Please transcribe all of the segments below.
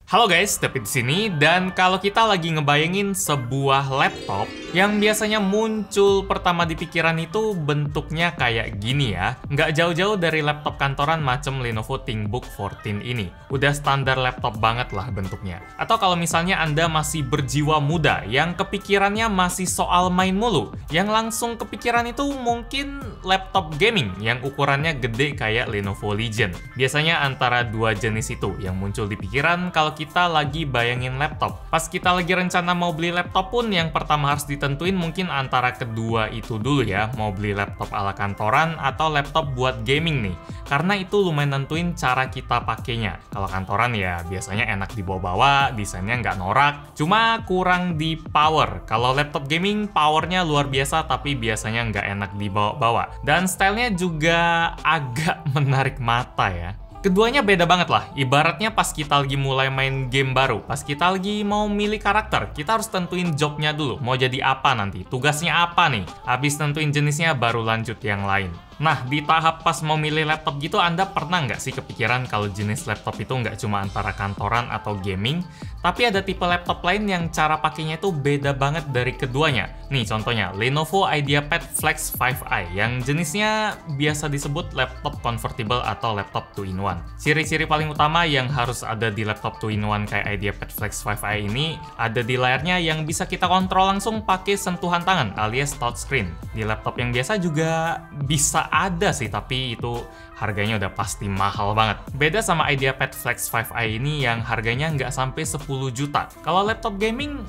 Halo guys, David di sini, dan kalau kita lagi ngebayangin sebuah laptop yang biasanya muncul pertama di pikiran itu bentuknya kayak gini ya. Nggak jauh-jauh dari laptop kantoran macam Lenovo ThinkBook 14 ini. Udah standar laptop banget lah bentuknya. Atau kalau misalnya Anda masih berjiwa muda yang kepikirannya masih soal main mulu, yang langsung kepikiran itu mungkin laptop gaming yang ukurannya gede kayak Lenovo Legion. Biasanya antara dua jenis itu yang muncul di pikiran kalau kita lagi bayangin laptop. Pas kita lagi rencana mau beli laptop pun yang pertama harus ditentuin mungkin antara kedua itu dulu ya. Mau beli laptop ala kantoran atau laptop buat gaming nih. Karena itu lumayan nentuin cara kita pakainya. Kalau kantoran ya biasanya enak dibawa-bawa, desainnya nggak norak, cuma kurang di power. Kalau laptop gaming powernya luar biasa tapi biasanya nggak enak dibawa-bawa. Dan stylenya juga agak menarik mata ya. Keduanya beda banget lah, ibaratnya pas kita lagi mulai main game baru, pas kita lagi mau milih karakter, kita harus tentuin jobnya dulu, mau jadi apa nanti, tugasnya apa nih, habis tentuin jenisnya baru lanjut yang lain. Nah, di tahap pas mau milih laptop gitu, Anda pernah nggak sih kepikiran kalau jenis laptop itu nggak cuma antara kantoran atau gaming, tapi ada tipe laptop lain yang cara pakainya itu beda banget dari keduanya. Nih contohnya, Lenovo IdeaPad Flex 5i yang jenisnya biasa disebut laptop convertible atau laptop 2-in-1. Ciri-ciri paling utama yang harus ada di laptop 2-in-1 kayak IdeaPad Flex 5i ini ada di layarnya yang bisa kita kontrol langsung pakai sentuhan tangan alias touchscreen. Di laptop yang biasa juga bisa ada sih, tapi itu harganya udah pasti mahal banget. Beda sama IdeaPad Flex 5i ini yang harganya nggak sampai 10 juta. Kalau laptop gaming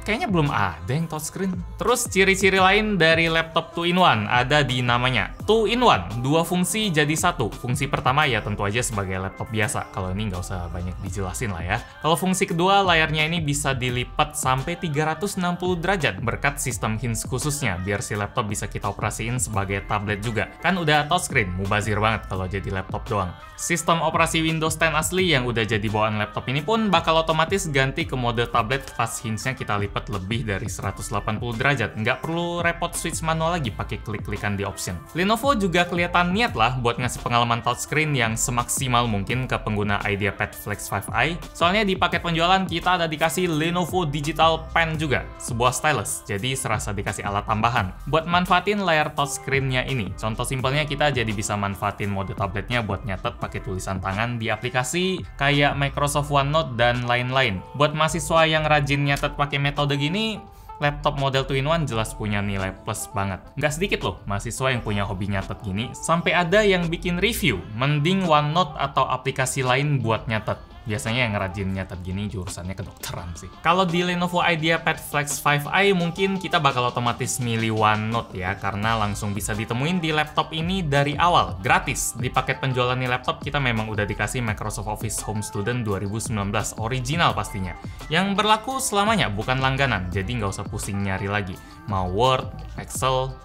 kayaknya belum ada yang touchscreen. Terus ciri-ciri lain dari laptop 2-in-1 ada di namanya. 2-in-1, dua fungsi jadi satu. Fungsi pertama ya tentu aja sebagai laptop biasa. Kalau ini nggak usah banyak dijelasin lah ya. Kalau fungsi kedua, layarnya ini bisa dilipat sampai 360 derajat berkat sistem hinge khususnya, biar si laptop bisa kita operasiin sebagai tablet juga. Kan udah touchscreen, mubazir banget kalau jadi laptop doang. Sistem operasi Windows 10 asli yang udah jadi bawaan laptop ini pun bakal otomatis ganti ke mode tablet pas hinge-nya kita lipat lebih dari 180 derajat. Nggak perlu repot switch manual lagi pakai klik-klikan di option. Lenovo juga kelihatan niat lah buat ngasih pengalaman touchscreen yang semaksimal mungkin ke pengguna IdeaPad Flex 5i. Soalnya di paket penjualan kita ada dikasih Lenovo Digital Pen juga, sebuah stylus. Jadi serasa dikasih alat tambahan buat manfaatin layar touchscreen-nya ini. Contoh simpelnya kita jadi bisa manfaatin mode tabletnya buat nyatet pakai tulisan tangan di aplikasi kayak Microsoft OneNote dan lain-lain. Buat mahasiswa yang rajin nyatet pakai metode gini, laptop model 2-in-1 jelas punya nilai plus banget. Nggak sedikit loh mahasiswa yang punya hobi nyatet gini, sampai ada yang bikin review, mending OneNote atau aplikasi lain buat nyatet. Biasanya yang rajin nyatet gini jurusannya kedokteran sih. Kalau di Lenovo IdeaPad Flex 5i mungkin kita bakal otomatis milih OneNote ya, karena langsung bisa ditemuin di laptop ini dari awal, gratis. Di paket penjualan nih laptop kita memang udah dikasih Microsoft Office Home Student 2019, original pastinya. Yang berlaku selamanya, bukan langganan, jadi nggak usah pusing nyari lagi. Mau Word, Excel,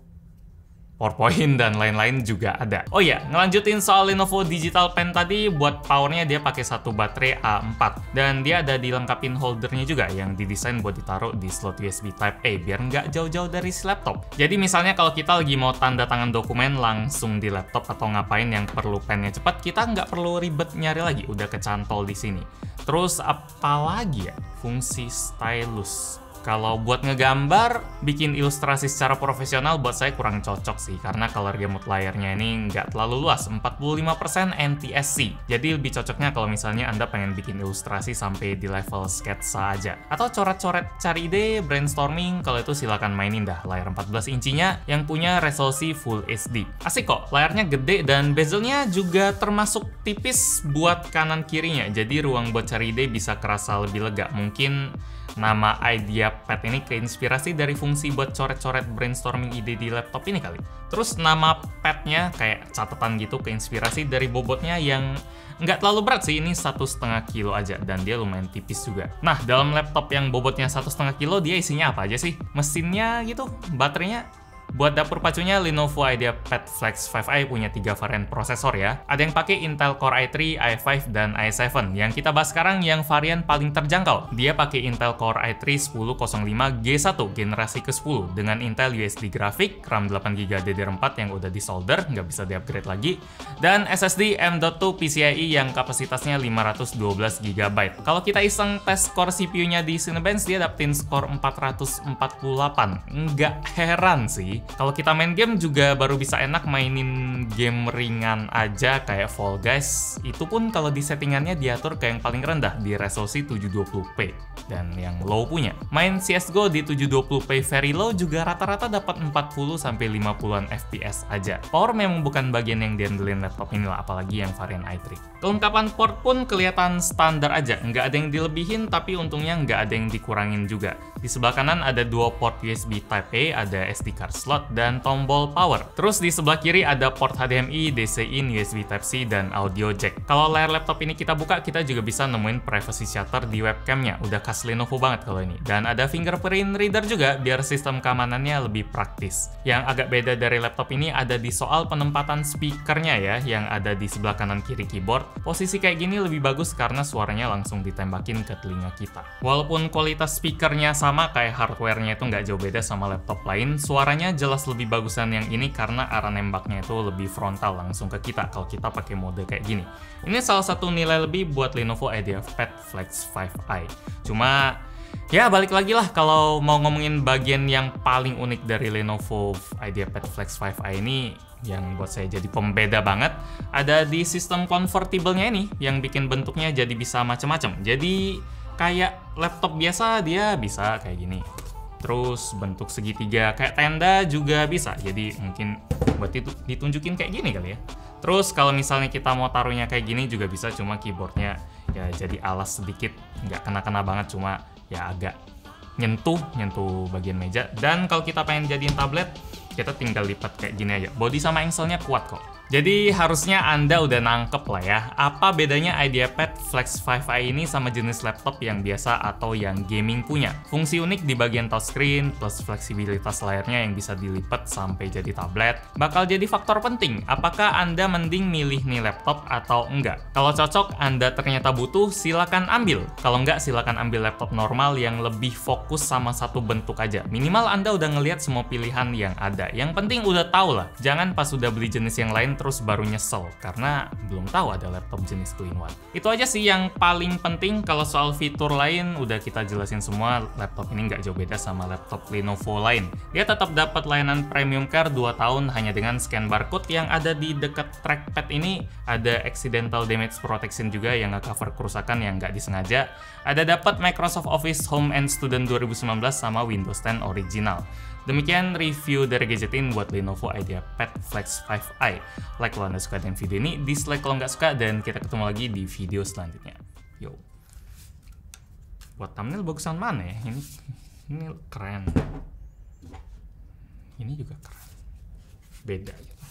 PowerPoint dan lain-lain juga ada. Oh iya, ngelanjutin soal Lenovo Digital Pen tadi, buat powernya dia pakai satu baterai A4 dan dia ada dilengkapin holdernya juga yang didesain buat ditaruh di slot USB Type A biar nggak jauh-jauh dari si laptop. Jadi misalnya kalau kita lagi mau tanda tangan dokumen langsung di laptop atau ngapain yang perlu pennya cepat, kita nggak perlu ribet nyari lagi, udah kecantol di sini. Terus apalagi ya? Fungsi stylus. Kalau buat ngegambar, bikin ilustrasi secara profesional buat saya kurang cocok sih, karena color gamut layarnya ini nggak terlalu luas, 45% NTSC. Jadi lebih cocoknya kalau misalnya Anda pengen bikin ilustrasi sampai di level sketsa aja. Atau coret-coret cari ide, brainstorming, kalau itu silakan mainin dah layar 14 incinya yang punya resolusi Full HD. Asik kok, layarnya gede dan bezelnya juga termasuk tipis buat kanan kirinya, jadi ruang buat cari ide bisa kerasa lebih lega. Mungkin nama IdeaPad ini keinspirasi dari fungsi buat coret-coret brainstorming ide di laptop ini kali. Terus nama padnya kayak catatan gitu, keinspirasi dari bobotnya yang nggak terlalu berat sih, ini 1,5 kilo aja dan dia lumayan tipis juga. Nah, dalam laptop yang bobotnya 1,5 kilo dia isinya apa aja sih? Mesinnya gitu, baterainya Buat dapur pacunya, Lenovo IdeaPad Flex 5i punya 3 varian prosesor ya. Ada yang pakai Intel Core i3, i5, dan i7. Yang kita bahas sekarang yang varian paling terjangkau. Dia pakai Intel Core i3 1005G1 generasi ke-10 dengan Intel USD grafik, RAM 8GB DDR4 yang udah disolder, nggak bisa di-upgrade lagi, dan SSD M.2 PCIe yang kapasitasnya 512GB. Kalau kita iseng tes core CPU-nya di Cinebench, dia dapetin skor 448. Nggak heran sih. Kalau kita main game juga baru bisa enak mainin game ringan aja kayak Fall Guys. Itu pun kalau di settingannya diatur ke yang paling rendah di resolusi 720p. Dan yang low punya. Main CSGO di 720p very low juga rata-rata dapat 40-50an FPS aja. Power memang bukan bagian yang diandelin laptop ini lah, apalagi yang varian i3. Kelengkapan port pun kelihatan standar aja. Nggak ada yang dilebihin, tapi untungnya nggak ada yang dikurangin juga. Di sebelah kanan ada 2 port USB Type-A, ada SD card slot, dan tombol power. Terus di sebelah kiri ada port HDMI, DC-in, USB Type-C, dan audio jack. Kalau layar laptop ini kita buka, kita juga bisa nemuin privacy shutter di webcamnya. Udah khas Lenovo banget kalau ini. Dan ada fingerprint reader juga, biar sistem keamanannya lebih praktis. Yang agak beda dari laptop ini ada di soal penempatan speakernya ya, yang ada di sebelah kanan kiri keyboard. Posisi kayak gini lebih bagus karena suaranya langsung ditembakin ke telinga kita. Walaupun kualitas speakernya sama kayak hardware-nya itu nggak jauh beda sama laptop lain, suaranya jelas lebih bagusan yang ini karena arah nembaknya itu lebih frontal langsung ke kita kalau kita pakai mode kayak gini. Ini salah satu nilai lebih buat Lenovo IdeaPad Flex 5i. Cuma ya balik lagi lah, kalau mau ngomongin bagian yang paling unik dari Lenovo IdeaPad Flex 5i ini, yang buat saya jadi pembeda banget, ada di sistem convertible-nya ini, yang bikin bentuknya jadi bisa macam-macam. Jadi kayak laptop biasa dia bisa kayak gini. Terus bentuk segitiga kayak tenda juga bisa. Jadi mungkin buat itu ditunjukin kayak gini kali ya. Terus kalau misalnya kita mau taruhnya kayak gini juga bisa, cuma keyboardnya ya jadi alas sedikit, nggak kena-kena banget, cuma ya agak nyentuh bagian meja. Dan kalau kita pengen jadiin tablet, kita tinggal lipat kayak gini aja. Body sama engselnya kuat kok. Jadi harusnya Anda udah nangkep lah ya, apa bedanya IdeaPad Flex 5i ini sama jenis laptop yang biasa atau yang gaming punya. Fungsi unik di bagian touchscreen plus fleksibilitas layarnya yang bisa dilipat sampai jadi tablet bakal jadi faktor penting. Apakah Anda mending milih nih laptop atau enggak? Kalau cocok, Anda ternyata butuh, silakan ambil. Kalau enggak, silakan ambil laptop normal yang lebih fokus sama satu bentuk aja. Minimal Anda udah ngelihat semua pilihan yang ada. Yang penting udah tahu lah, jangan pas udah beli jenis yang lain terus baru nyesel karena belum tahu ada laptop jenis 2-in-1. Itu aja sih yang paling penting. Kalau soal fitur lain udah kita jelasin semua. Laptop ini nggak jauh beda sama laptop Lenovo lain. Dia tetap dapat layanan premium care 2 tahun hanya dengan scan barcode yang ada di dekat trackpad ini. Ada accidental damage protection juga yang nggak cover kerusakan yang nggak disengaja. Ada dapat Microsoft Office Home and Student 2019 sama Windows 10 original. Demikian review dari Gadgetin buat Lenovo IdeaPad Flex 5i. Like kalau Anda suka dengan video ini, dislike kalau nggak suka, dan kita ketemu lagi di video selanjutnya. Yo. Buat thumbnail bagusan mana ya? Ini keren. Ini juga keren. Beda gitu.